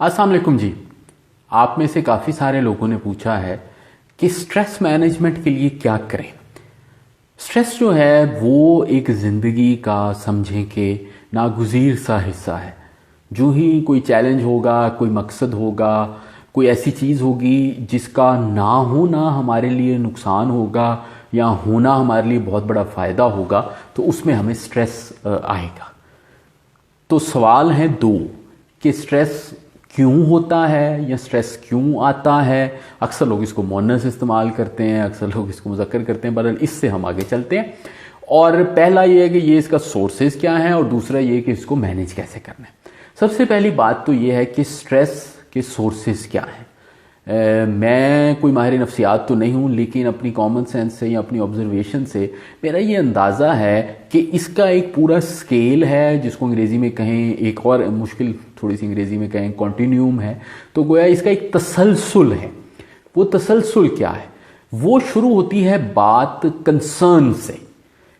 अस्सलाम वालेकुम जी। आप में से काफ़ी सारे लोगों ने पूछा है कि स्ट्रेस मैनेजमेंट के लिए क्या करें। स्ट्रेस जो है वो एक ज़िंदगी का समझें कि नागुज़ीर सा हिस्सा है। जो ही कोई चैलेंज होगा, कोई मकसद होगा, कोई ऐसी चीज़ होगी जिसका ना होना हमारे लिए नुकसान होगा या होना हमारे लिए बहुत बड़ा फ़ायदा होगा, तो उसमें हमें स्ट्रेस आएगा। तो सवाल हैं दो कि स्ट्रेस क्यों होता है या स्ट्रेस क्यों आता है। अक्सर लोग इसको मोनस इस्तेमाल करते हैं, अक्सर लोग इसको मुज़क्कर करते हैं, बहरहाल इससे हम आगे चलते हैं। और पहला ये है कि ये इसका सोर्सेज क्या है और दूसरा ये कि इसको मैनेज कैसे करना है। सबसे पहली बात तो ये है कि स्ट्रेस के सोर्सेज क्या हैं। मैं कोई माहिर नफ्सियात तो नहीं हूँ, लेकिन अपनी कॉमन सेंस से या अपनी ऑब्जर्वेशन से मेरा ये अंदाज़ा है कि इसका एक पूरा स्केल है, जिसको अंग्रेज़ी में कहें, एक और मुश्किल थोड़ी सी अंग्रेज़ी में कहें कॉन्टिन्यूम है। तो गोया इसका एक तसलसल है। वो तसलसल क्या है? वो शुरू होती है बात कंसर्न से।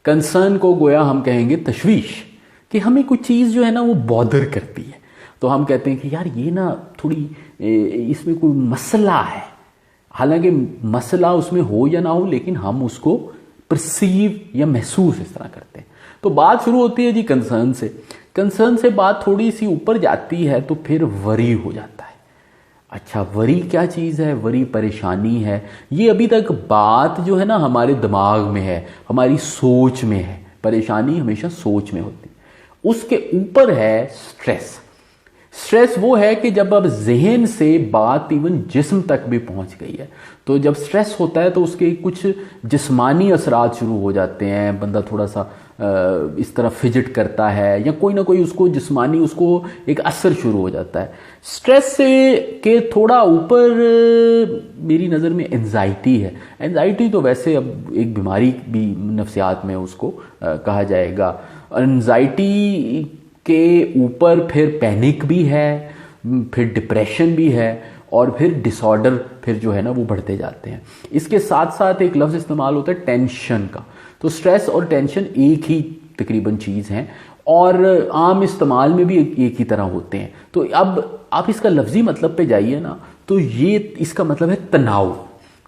कंसर्न को गोया हम कहेंगे तशवीश, कि हमें कोई चीज़ जो है ना वो बॉदर करती है। तो हम कहते हैं कि यार ये ना थोड़ी इसमें कोई मसला है। हालांकि मसला उसमें हो या ना हो, लेकिन हम उसको परसीव या महसूस इस तरह करते हैं। तो बात शुरू होती है जी कंसर्न से। कंसर्न से बात थोड़ी सी ऊपर जाती है तो फिर वरी हो जाता है। अच्छा, वरी क्या चीज़ है? वरी परेशानी है। ये अभी तक बात जो है ना हमारे दिमाग में है, हमारी सोच में है। परेशानी हमेशा सोच में होती है। उसके ऊपर है स्ट्रेस। स्ट्रेस वो है कि जब अब जहन से बात इवन जिस्म तक भी पहुंच गई है। तो जब स्ट्रेस होता है तो उसके कुछ जिस्मानी असरात शुरू हो जाते हैं। बंदा थोड़ा सा इस तरह फिजिट करता है या कोई ना कोई उसको जिस्मानी उसको एक असर शुरू हो जाता है। स्ट्रेस से के थोड़ा ऊपर मेरी नज़र में एंजाइटी है। एंजाइटी तो वैसे अब एक बीमारी भी नफ्सियात में उसको कहा जाएगा। एंजाइटी के ऊपर फिर पैनिक भी है, फिर डिप्रेशन भी है और फिर डिसऑर्डर फिर जो है ना वो बढ़ते जाते हैं। इसके साथ साथ एक लफ्ज़ इस्तेमाल होता है टेंशन का। तो स्ट्रेस और टेंशन एक ही तकरीबन चीज़ हैं और आम इस्तेमाल में भी एक ही तरह होते हैं। तो अब आप इसका लफ्ज़ी मतलब पे जाइए ना, तो ये इसका मतलब है तनाव।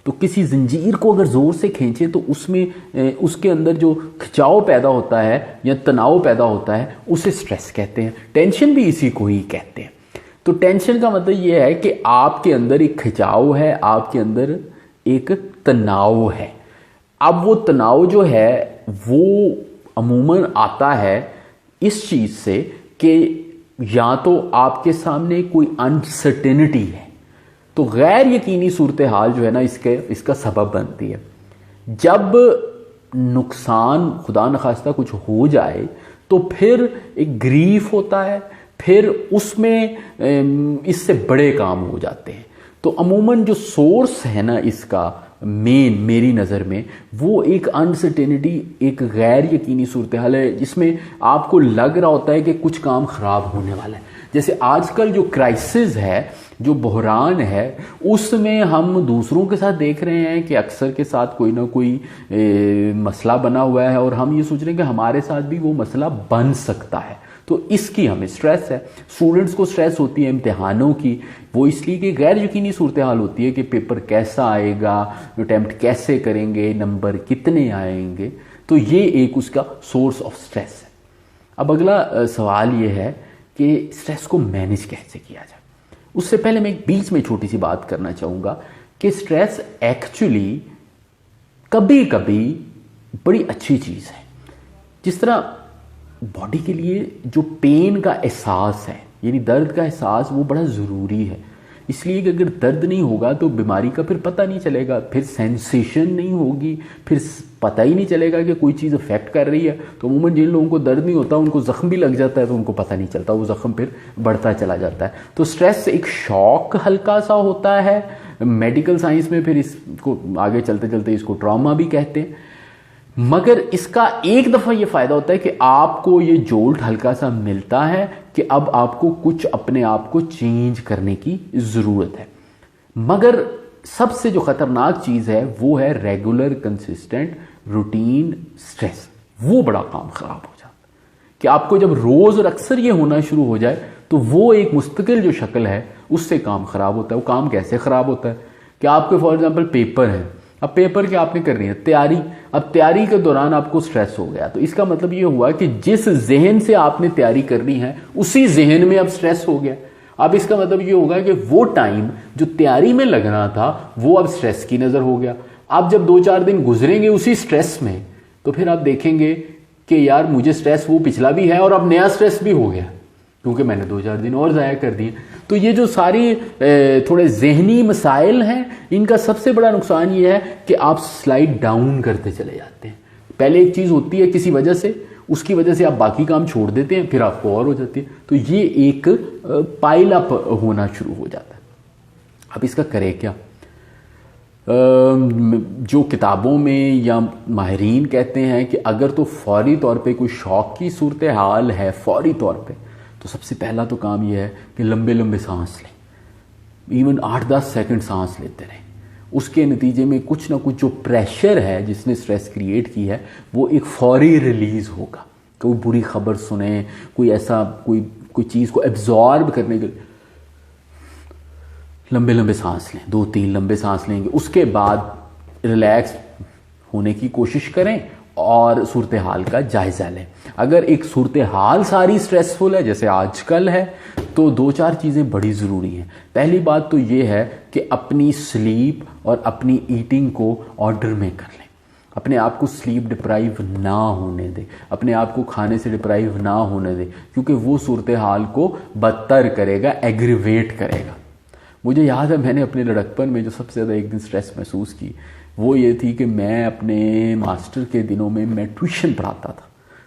तो किसी जंजीर को अगर ज़ोर से खींचे तो उसमें उसके अंदर जो खिंचाव पैदा होता है या तनाव पैदा होता है, उसे स्ट्रेस कहते हैं। टेंशन भी इसी को ही कहते हैं। तो टेंशन का मतलब ये है कि आपके अंदर एक खिंचाव है, आपके अंदर एक तनाव है। अब वो तनाव जो है वो अमूमन आता है इस चीज़ से कि या तो आपके सामने कोई अनसर्टेनिटी है, तो गैर यकीनी सूरत हाल जो है ना इसका सबब बनती है। जब नुकसान खुदा न खास्ता कुछ हो जाए तो फिर एक ग्रीफ होता है, फिर उसमें इससे बड़े काम हो जाते हैं। तो अमूमन जो सोर्स है ना इसका मेन मेरी नज़र में वो एक अनसर्टेनिटी, एक गैर यकीनी सूरत हाल है जिसमें आपको लग रहा होता है कि कुछ काम ख़राब होने वाला है। जैसे आजकल जो क्राइसिस है, जो बहरान है, उसमें हम दूसरों के साथ देख रहे हैं कि अक्सर के साथ कोई ना कोई मसला बना हुआ है और हम ये सोच रहे हैं कि हमारे साथ भी वो मसला बन सकता है। तो इसकी हमें स्ट्रेस है। स्टूडेंट्स को स्ट्रेस होती है इम्तिहानों की। वो इसलिए कि गैर यकीनी सूरत हाल होती है कि पेपर कैसा आएगा, अटैम्प्ट कैसे करेंगे, नंबर कितने आएंगे। तो ये एक उसका सोर्स ऑफ स्ट्रेस है। अब अगला सवाल ये है कि स्ट्रेस को मैनेज कैसे किया जाए। उससे पहले मैं एक बीच में छोटी सी बात करना चाहूँगा कि स्ट्रेस एक्चुअली कभी कभी बड़ी अच्छी चीज़ है। जिस तरह बॉडी के लिए जो पेन का एहसास है, यानी दर्द का एहसास, वो बड़ा ज़रूरी है। इसलिए कि अगर दर्द नहीं होगा तो बीमारी का फिर पता नहीं चलेगा, फिर सेंसेशन नहीं होगी, फिर पता ही नहीं चलेगा कि कोई चीज़ अफेक्ट कर रही है। तो अमूमन जिन लोगों को दर्द नहीं होता उनको ज़ख्म भी लग जाता है तो उनको पता नहीं चलता, वो ज़ख्म फिर बढ़ता चला जाता है। तो स्ट्रेस एक शॉक हल्का सा होता है। मेडिकल साइंस में फिर इसको आगे चलते चलते इसको ट्रॉमा भी कहते हैं। मगर इसका एक दफ़ा ये फ़ायदा होता है कि आपको ये जोल्ट हल्का सा मिलता है कि अब आपको कुछ अपने आप को चेंज करने की ज़रूरत है। मगर सबसे जो ख़तरनाक चीज़ है वो है रेगुलर कंसिस्टेंट रूटीन स्ट्रेस। वो बड़ा काम ख़राब हो जाता है कि आपको जब रोज़ और अक्सर ये होना शुरू हो जाए तो वो एक मुस्तकिल जो शक्ल है उससे काम खराब होता है। वो काम कैसे खराब होता है कि आपके फॉर एग्जाम्पल पेपर है, अब पेपर की आपने करनी है तैयारी, अब तैयारी के दौरान आपको स्ट्रेस हो गया, तो इसका मतलब ये हुआ कि जिस जहन से आपने तैयारी करनी है उसी जहन में अब स्ट्रेस हो गया। अब इसका मतलब ये होगा कि वो टाइम जो तैयारी में लगना था वो अब स्ट्रेस की नज़र हो गया। अब जब 2-4 दिन गुजरेंगे उसी स्ट्रेस में, तो फिर आप देखेंगे कि यार मुझे स्ट्रेस वो पिछला भी है और अब नया स्ट्रेस भी हो गया, क्योंकि मैंने 2-4 दिन और ज़ाया कर दिए। तो ये जो सारी थोड़े जहनी मसाइल हैं, इनका सबसे बड़ा नुकसान ये है कि आप स्लाइड डाउन करते चले जाते हैं। पहले एक चीज़ होती है किसी वजह से, उसकी वजह से आप बाकी काम छोड़ देते हैं, फिर आपको और हो जाती है, तो ये एक पाइल अप होना शुरू हो जाता है। अब इसका करें क्या? जो किताबों में या माहिरीन कहते हैं कि अगर तो फौरी तौर पे कोई शौक की सूरत हाल है फौरी तौर पे, तो सबसे पहला तो काम यह है कि लंबे लंबे सांस लें, इवन 8-10 सेकंड सांस लेते रहें। उसके नतीजे में कुछ ना कुछ जो प्रेशर है जिसने स्ट्रेस क्रिएट की है वो एक फौरी रिलीज होगा। कोई बुरी खबर सुने, कोई ऐसा कोई चीज़ को एब्जॉर्ब करने के लिए लंबे लंबे सांस लें, 2-3 लंबे सांस लेंगे, उसके बाद रिलैक्स होने की कोशिश करें और सूरत हाल का जायज़ा लें। अगर एक सूरत हाल सारी स्ट्रेसफुल है जैसे आजकल है, तो 2-4 चीज़ें बड़ी ज़रूरी हैं। पहली बात तो ये है कि अपनी स्लीप और अपनी ईटिंग को ऑर्डर में कर लें। अपने आप को स्लीप डिप्राइव ना होने दें, अपने आप को खाने से डिप्राइव ना होने दें, क्योंकि वो सूरत हाल को बदतर करेगा, एग्रीवेट करेगा। मुझे याद है मैंने अपने लड़कपन में जो सबसे ज़्यादा एक दिन स्ट्रेस महसूस की वो ये थी कि मैं अपने मास्टर के दिनों में मैं ट्यूशन पढ़ाता था।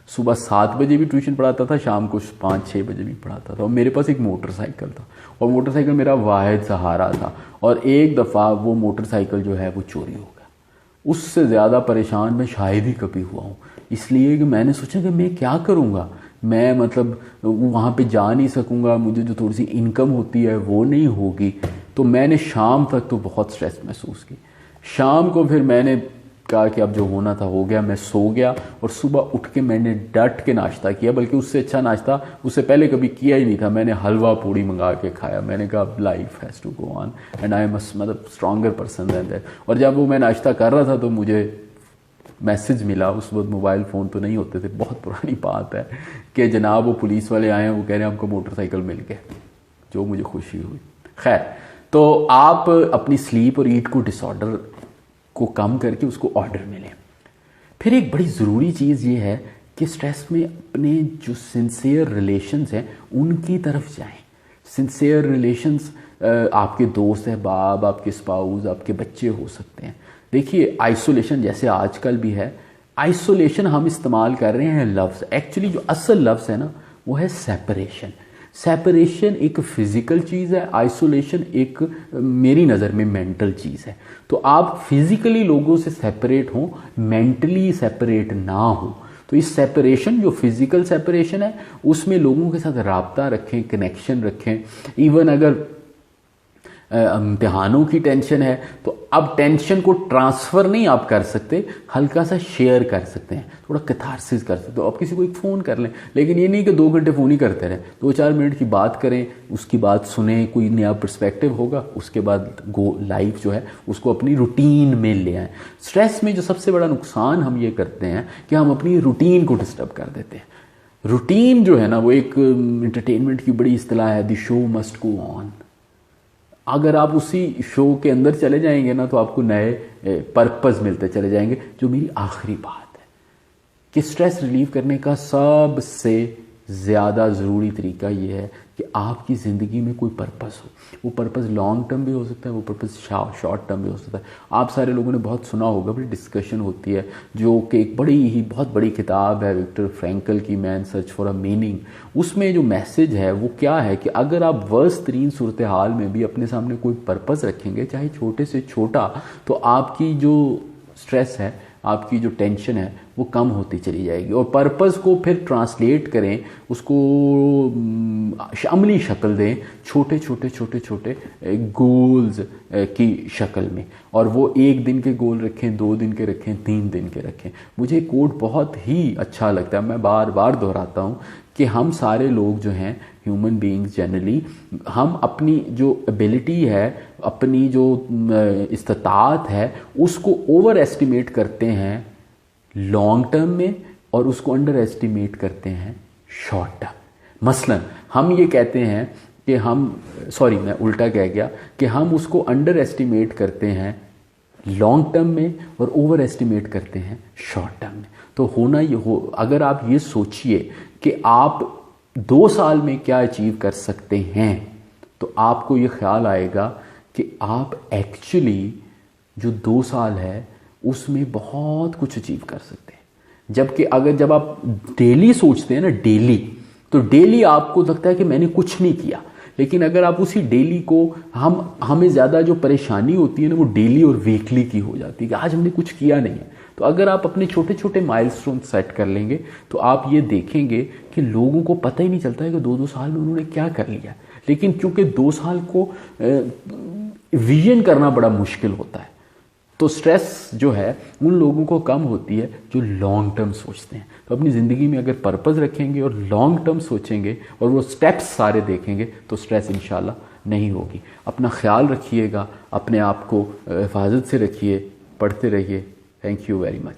सुबह 7 बजे भी ट्यूशन पढ़ाता था, शाम को 5-6 बजे भी पढ़ाता था, और मेरे पास एक मोटरसाइकिल था और मोटरसाइकिल मेरा वाहिद सहारा था। और एक दफ़ा वो मोटरसाइकिल जो है वो चोरी हो गया। उससे ज़्यादा परेशान मैं शायद ही कभी हुआ हूँ, इसलिए कि मैंने सोचा कि मैं क्या करूँगा, मैं मतलब वहाँ पे जा नहीं सकूँगा, मुझे जो थोड़ी सी इनकम होती है वो नहीं होगी। तो मैंने शाम तक तो बहुत स्ट्रेस महसूस की। शाम को फिर मैंने कहा कि अब जो होना था हो गया, मैं सो गया और सुबह उठ के मैंने डट के नाश्ता किया, बल्कि उससे अच्छा नाश्ता उससे पहले कभी किया ही नहीं था। मैंने हलवा पूड़ी मंगा के खाया। मैंने कहा life has to go on and I am मतलब स्ट्रॉन्गर पर्सन दैन दैट। और जब वो मैं नाश्ता कर रहा था तो मुझे मैसेज मिला, उस वक्त मोबाइल फ़ोन तो नहीं होते थे, बहुत पुरानी बात है, कि जनाब वो पुलिस वाले आए हैं, वो कह रहे हैं आपको मोटरसाइकिल मिल गया, जो मुझे खुशी हुई। खैर, तो आप अपनी स्लीप और ईट को डिसऑर्डर को कम करके उसको ऑर्डर में लें। फिर एक बड़ी ज़रूरी चीज़ ये है कि स्ट्रेस में अपने जो सिंसियर रिलेशंस हैं उनकी तरफ जाएं। सिंसियर रिलेशंस आपके दोस्त अहबाब, आपके स्पाउस, आपके बच्चे हो सकते हैं। देखिए, आइसोलेशन जैसे आजकल भी है, आइसोलेशन हम इस्तेमाल कर रहे हैं लफ्ज़, एक्चुअली जो असल लफ्ज़ है ना वो है सेपरेशन। सेपरेशन एक फ़िज़िकल चीज़ है, आइसोलेशन एक मेरी नज़र में मेंटल चीज़ है। तो आप फिज़िकली लोगों से सेपरेट हों, मेंटली सेपरेट ना हो। तो इस सेपरेशन जो फिज़िकल सेपरेशन है उसमें लोगों के साथ राब्ता रखें, कनेक्शन रखें। इवन अगर इम्तिहानों की टेंशन है तो अब टेंशन को ट्रांसफ़र नहीं आप कर सकते, हल्का सा शेयर कर सकते हैं, थोड़ा कैथारसिस कर सकते हो। तो आप किसी को एक फ़ोन कर लें, लेकिन ये नहीं कि 2 घंटे फ़ोन ही करते रहें। 2-4 मिनट की बात करें, उसकी बात सुने, कोई नया पर्सपेक्टिव होगा, उसके बाद गो लाइफ जो है उसको अपनी रूटीन में ले आएँ। स्ट्रेस में जो सबसे बड़ा नुकसान हम ये करते हैं कि हम अपनी रूटीन को डिस्टर्ब कर देते हैं। रूटीन जो है ना वो एक एंटरटेनमेंट की बड़ी इस्तिलाह है, the show must go on. अगर आप उसी शो के अंदर चले जाएंगे ना तो आपको नए पर्पस मिलते चले जाएंगे। जो मेरी आखिरी बात है कि स्ट्रेस रिलीव करने का सबसे ज़्यादा ज़रूरी तरीका ये है कि आपकी ज़िंदगी में कोई पर्पस हो। वो पर्पस लॉन्ग टर्म भी हो सकता है, वो पर्पस शॉर्ट टर्म भी हो सकता है। आप सारे लोगों ने बहुत सुना होगा, बड़ी डिस्कशन होती है, जो कि एक बहुत बड़ी किताब है विक्टर फ्रैंकल की, man search for a meaning. उसमें जो मैसेज है वो क्या है कि अगर आप वर्स्ट तरीन सूरत हाल में भी अपने सामने कोई पर्पस रखेंगे, चाहे छोटे से छोटा, तो आपकी जो स्ट्रेस है, आपकी जो टेंशन है, वो कम होती चली जाएगी। और पर्पस को फिर ट्रांसलेट करें, उसको अमली शक्ल दें, छोटे छोटे छोटे छोटे गोल्स की शक्ल में। और वो 1 दिन के गोल रखें, 2 दिन के रखें, 3 दिन के रखें। मुझे कोट बहुत ही अच्छा लगता है, मैं बार बार दोहराता हूँ कि हम सारे लोग जो हैं, ह्यूमन बीइंग्स जनरली, हम अपनी जो एबिलिटी है, अपनी जो इस्तात है, उसको ओवर एस्टिमेट करते हैं लॉन्ग टर्म में और उसको अंडर एस्टिमेट करते हैं शॉर्ट टर्म। मसलन हम ये कहते हैं कि मैं उल्टा कह गया कि हम उसको अंडर एस्टिमेट करते हैं लॉन्ग टर्म में और ओवर एस्टिमेट करते हैं शॉर्ट टर्म में। तो होना ये हो, अगर आप ये सोचिए कि आप 2 साल में क्या अचीव कर सकते हैं, तो आपको ये ख्याल आएगा कि आप एक्चुअली जो 2 साल है उसमें बहुत कुछ अचीव कर सकते हैं। जबकि जब आप डेली सोचते हैं ना, डेली, तो डेली आपको लगता है कि मैंने कुछ नहीं किया। लेकिन अगर आप उसी डेली को, हमें ज़्यादा जो परेशानी होती है ना, वो डेली और वीकली की हो जाती है कि आज हमने कुछ किया नहीं है। तो अगर आप अपने छोटे छोटे माइलस्टोन सेट कर लेंगे तो आप ये देखेंगे कि लोगों को पता ही नहीं चलता है कि 2-2 साल में उन्होंने क्या कर लिया। लेकिन क्योंकि 2 साल को विजन करना बड़ा मुश्किल होता है, तो स्ट्रेस जो है उन लोगों को कम होती है जो लॉन्ग टर्म सोचते हैं। तो अपनी ज़िंदगी में अगर पर्पस रखेंगे और लॉन्ग टर्म सोचेंगे और वो स्टेप्स सारे देखेंगे तो स्ट्रेस इंशाल्लाह नहीं होगी। अपना ख्याल रखिएगा, अपने आप को हिफाजत से रखिए, पढ़ते रहिए। Thank you very much.